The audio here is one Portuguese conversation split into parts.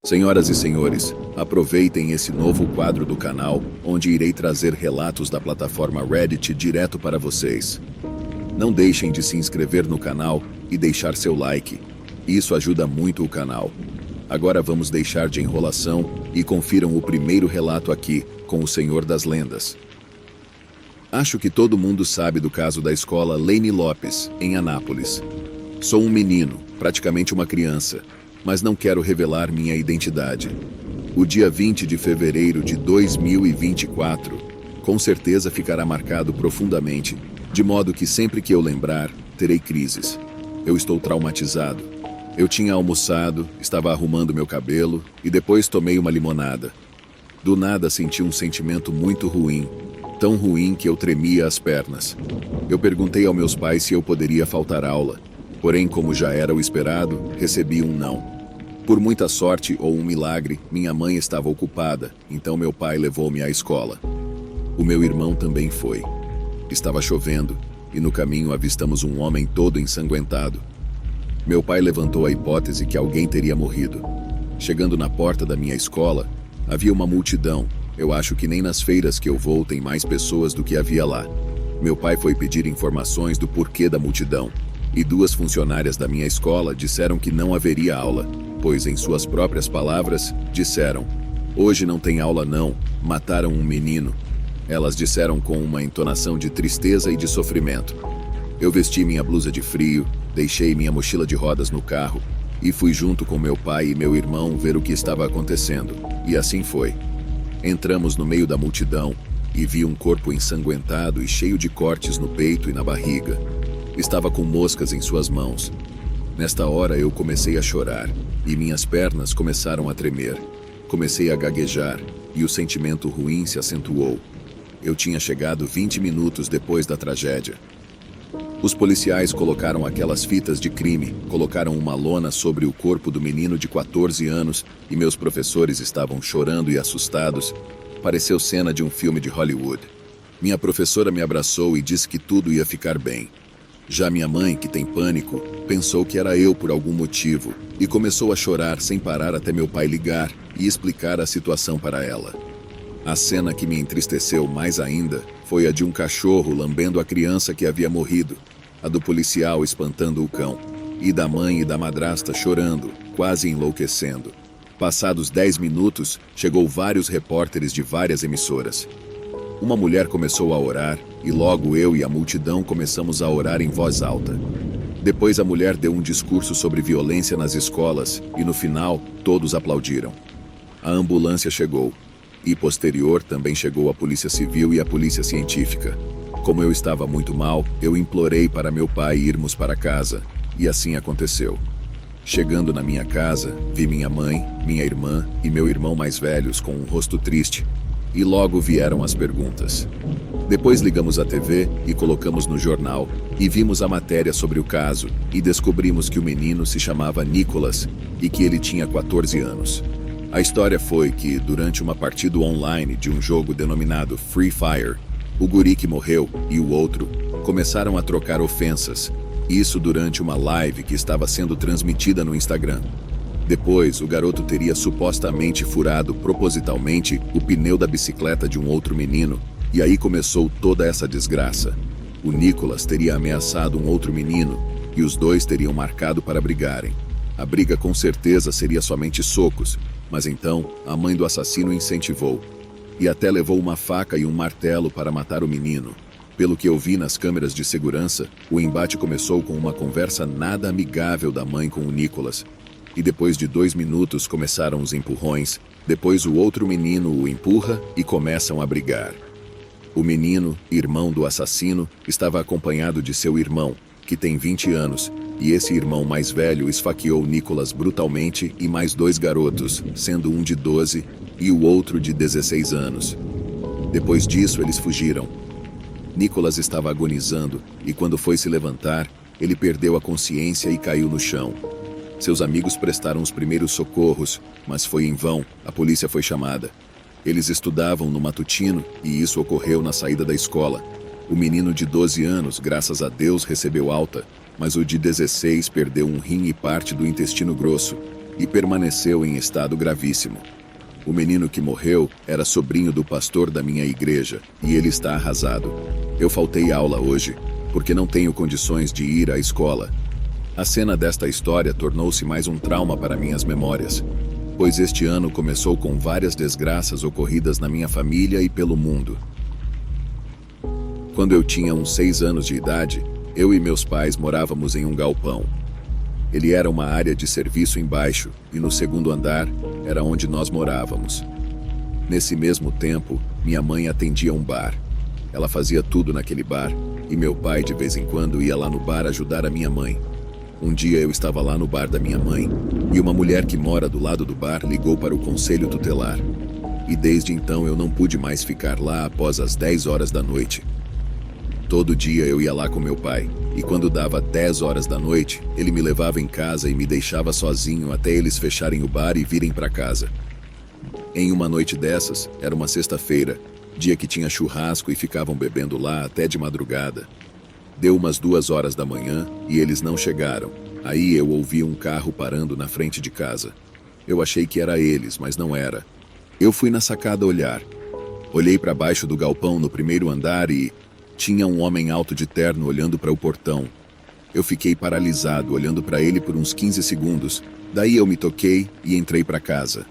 Senhoras e senhores, aproveitem esse novo quadro do canal, onde irei trazer relatos da plataforma Reddit direto para vocês. Não deixem de se inscrever no canal e deixar seu like. Isso ajuda muito o canal. Agora vamos deixar de enrolação e confiram o primeiro relato aqui, com o Senhor das Lendas. Acho que todo mundo sabe do caso da escola Lane Lopes, em Anápolis. Sou um menino, praticamente uma criança, mas não quero revelar minha identidade. O dia 20 de fevereiro de 2024, com certeza ficará marcado profundamente, de modo que sempre que eu lembrar, terei crises. Eu estou traumatizado. Eu tinha almoçado, estava arrumando meu cabelo e depois tomei uma limonada. Do nada senti um sentimento muito ruim, tão ruim que eu tremia as pernas. Eu perguntei aos meus pais se eu poderia faltar aula, porém, como já era o esperado, recebi um não. Por muita sorte ou um milagre, minha mãe estava ocupada, então meu pai levou-me à escola. O meu irmão também foi. Estava chovendo, e no caminho avistamos um homem todo ensanguentado. Meu pai levantou a hipótese que alguém teria morrido. Chegando na porta da minha escola, havia uma multidão. Eu acho que nem nas feiras que eu vou tem mais pessoas do que havia lá. Meu pai foi pedir informações do porquê da multidão, e duas funcionárias da minha escola disseram que não haveria aula, pois, em suas próprias palavras, disseram: "Hoje não tem aula não, mataram um menino." Elas disseram com uma entonação de tristeza e de sofrimento. Eu vesti minha blusa de frio, deixei minha mochila de rodas no carro e fui junto com meu pai e meu irmão ver o que estava acontecendo. E assim foi. Entramos no meio da multidão e vi um corpo ensanguentado e cheio de cortes no peito e na barriga. Estava com moscas em suas mãos. Nesta hora eu comecei a chorar e minhas pernas começaram a tremer. Comecei a gaguejar e o sentimento ruim se acentuou. Eu tinha chegado 20 minutos depois da tragédia. Os policiais colocaram aquelas fitas de crime, colocaram uma lona sobre o corpo do menino de 14 anos e meus professores estavam chorando e assustados. Pareceu cena de um filme de Hollywood. Minha professora me abraçou e disse que tudo ia ficar bem. Já minha mãe, que tem pânico, pensou que era eu por algum motivo e começou a chorar sem parar até meu pai ligar e explicar a situação para ela. A cena que me entristeceu mais ainda foi a de um cachorro lambendo a criança que havia morrido, a do policial espantando o cão, e da mãe e da madrasta chorando, quase enlouquecendo. Passados 10 minutos, chegou vários repórteres de várias emissoras. Uma mulher começou a orar, e logo eu e a multidão começamos a orar em voz alta. Depois a mulher deu um discurso sobre violência nas escolas, e no final, todos aplaudiram. A ambulância chegou, e posterior também chegou a Polícia Civil e a Polícia Científica. Como eu estava muito mal, eu implorei para meu pai irmos para casa, e assim aconteceu. Chegando na minha casa, vi minha mãe, minha irmã e meu irmão mais velhos com um rosto triste. E logo vieram as perguntas. Depois ligamos a TV e colocamos no jornal, e vimos a matéria sobre o caso, e descobrimos que o menino se chamava Nicolas, e que ele tinha 14 anos. A história foi que, durante uma partida online de um jogo denominado Free Fire, o guri que morreu e o outro começaram a trocar ofensas, isso durante uma live que estava sendo transmitida no Instagram. Depois, o garoto teria supostamente furado propositalmente o pneu da bicicleta de um outro menino, e aí começou toda essa desgraça. O Nicolas teria ameaçado um outro menino, e os dois teriam marcado para brigarem. A briga com certeza seria somente socos, mas então a mãe do assassino incentivou, e até levou uma faca e um martelo para matar o menino. Pelo que eu vi nas câmeras de segurança, o embate começou com uma conversa nada amigável da mãe com o Nicolas, e depois de 2 minutos começaram os empurrões, depois o outro menino o empurra e começam a brigar. O menino, irmão do assassino, estava acompanhado de seu irmão, que tem 20 anos, e esse irmão mais velho esfaqueou Nicolas brutalmente e mais 2 garotos, sendo um de 12 e o outro de 16 anos. Depois disso, eles fugiram. Nicolas estava agonizando e quando foi se levantar, ele perdeu a consciência e caiu no chão. Seus amigos prestaram os primeiros socorros, mas foi em vão, a polícia foi chamada. Eles estudavam no matutino e isso ocorreu na saída da escola. O menino de 12 anos, graças a Deus, recebeu alta, mas o de 16 perdeu um rim e parte do intestino grosso. e permaneceu em estado gravíssimo. O menino que morreu era sobrinho do pastor da minha igreja e ele está arrasado. Eu faltei aula hoje, porque não tenho condições de ir à escola. A cena desta história tornou-se mais um trauma para minhas memórias, pois este ano começou com várias desgraças ocorridas na minha família e pelo mundo. Quando eu tinha uns 6 anos de idade, eu e meus pais morávamos em um galpão. Ele era uma área de serviço embaixo e no segundo andar era onde nós morávamos. Nesse mesmo tempo, minha mãe atendia um bar. Ela fazia tudo naquele bar e meu pai de vez em quando ia lá no bar ajudar a minha mãe. Um dia eu estava lá no bar da minha mãe e uma mulher que mora do lado do bar ligou para o conselho tutelar. E desde então eu não pude mais ficar lá após as 10 horas da noite. Todo dia eu ia lá com meu pai, e quando dava 10 horas da noite, ele me levava em casa e me deixava sozinho até eles fecharem o bar e virem para casa. Em uma noite dessas, era uma sexta-feira, dia que tinha churrasco e ficavam bebendo lá até de madrugada. Deu umas 2 horas da manhã e eles não chegaram. Aí eu ouvi um carro parando na frente de casa. Eu achei que era eles, mas não era. Eu fui na sacada olhar. Olhei para baixo do galpão no primeiro andar e tinha um homem alto de terno olhando para o portão. Eu fiquei paralisado, olhando para ele por uns 15 segundos. Daí eu me toquei e entrei para casa.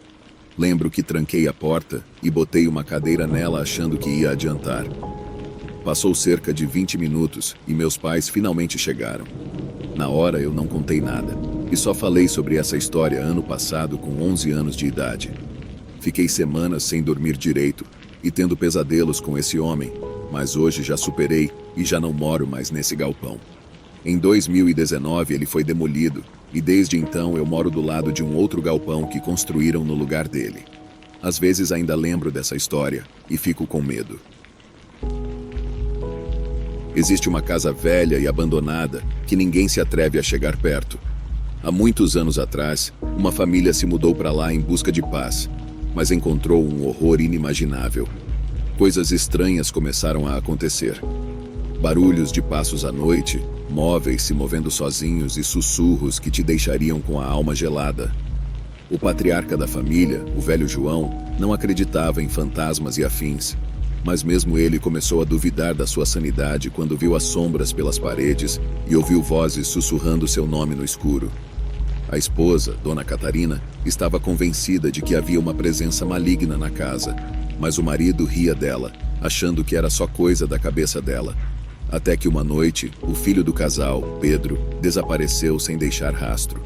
Lembro que tranquei a porta e botei uma cadeira nela achando que ia adiantar. Passou cerca de 20 minutos e meus pais finalmente chegaram. Na hora eu não contei nada e só falei sobre essa história ano passado com 11 anos de idade. Fiquei semanas sem dormir direito e tendo pesadelos com esse homem, mas hoje já superei e já não moro mais nesse galpão. Em 2019 ele foi demolido e desde então eu moro do lado de um outro galpão que construíram no lugar dele. Às vezes ainda lembro dessa história e fico com medo. Existe uma casa velha e abandonada que ninguém se atreve a chegar perto. Há muitos anos atrás, uma família se mudou para lá em busca de paz, mas encontrou um horror inimaginável. Coisas estranhas começaram a acontecer. Barulhos de passos à noite, móveis se movendo sozinhos e sussurros que te deixariam com a alma gelada. O patriarca da família, o velho João, não acreditava em fantasmas e afins, mas mesmo ele começou a duvidar da sua sanidade quando viu as sombras pelas paredes e ouviu vozes sussurrando seu nome no escuro. A esposa, Dona Catarina, estava convencida de que havia uma presença maligna na casa, mas o marido ria dela, achando que era só coisa da cabeça dela. Até que uma noite, o filho do casal, Pedro, desapareceu sem deixar rastro.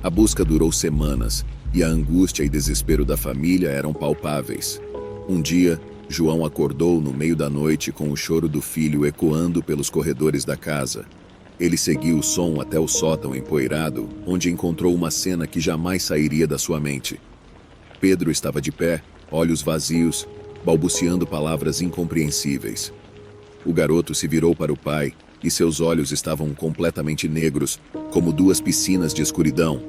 A busca durou semanas, e a angústia e desespero da família eram palpáveis. Um dia, João acordou no meio da noite com o choro do filho ecoando pelos corredores da casa. Ele seguiu o som até o sótão empoeirado, onde encontrou uma cena que jamais sairia da sua mente. Pedro estava de pé, olhos vazios, balbuciando palavras incompreensíveis. O garoto se virou para o pai e seus olhos estavam completamente negros, como 2 piscinas de escuridão.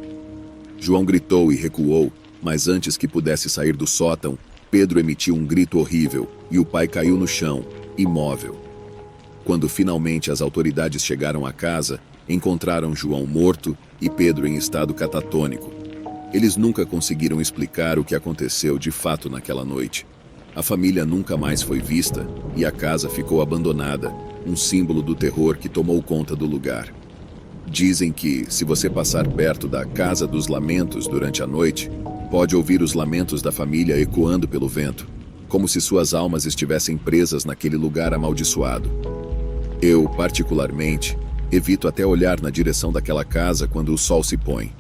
João gritou e recuou, mas antes que pudesse sair do sótão, Pedro emitiu um grito horrível e o pai caiu no chão, imóvel. Quando finalmente as autoridades chegaram à casa, encontraram João morto e Pedro em estado catatônico. Eles nunca conseguiram explicar o que aconteceu de fato naquela noite. A família nunca mais foi vista e a casa ficou abandonada, um símbolo do terror que tomou conta do lugar. Dizem que, se você passar perto da Casa dos Lamentos durante a noite, pode ouvir os lamentos da família ecoando pelo vento, como se suas almas estivessem presas naquele lugar amaldiçoado. Eu, particularmente, evito até olhar na direção daquela casa quando o sol se põe.